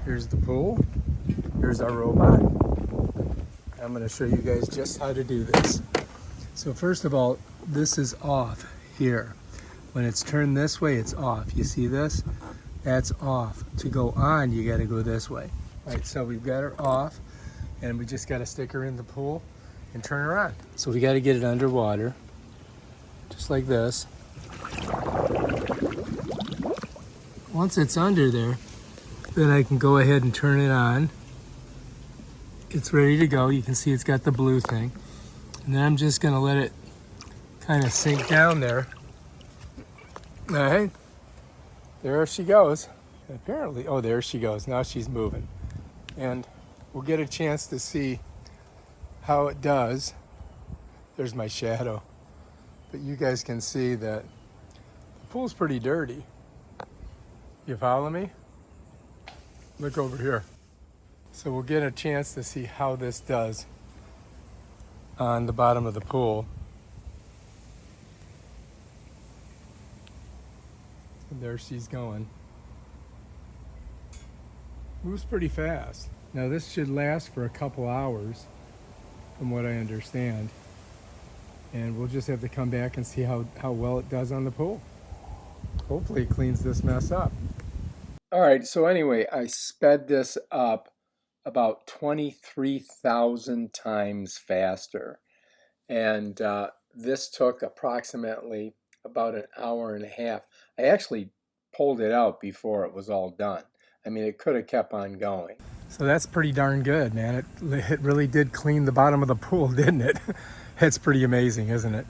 Here's the pool. Here's our robot. I'm going to show you guys just how to do this. So first of all, this is off here. When it's turned this way, it's off. You see this? That's off. To go on, you got to go this way. All right, so we've got her off, and we just got to stick her in the pool and turn her on. So we got to get it underwater, just like this. Once it's under there, then I can go ahead and turn it on. It's ready to go. You can see it's got the blue thing. And then I'm just gonna let it kind of sink down there. All right, there she goes. And apparently, oh, there she goes. Now she's moving. And we'll get a chance to see how it does. There's my shadow. But you guys can see that the pool's pretty dirty. You follow me? Look over here. So we'll get a chance to see how this does on the bottom of the pool. And there she's going. Moves pretty fast. Now this should last for a couple hours, from what I understand. And we'll just have to come back and see how well it does on the pool. Hopefully it cleans this mess up. All right, so anyway, I sped this up about 23,000 times faster. And this took approximately about an hour and a half. I actually pulled it out before it was all done. I mean, it could have kept on going. So that's pretty darn good, man. It really did clean the bottom of the pool, didn't it? It's pretty amazing, isn't it?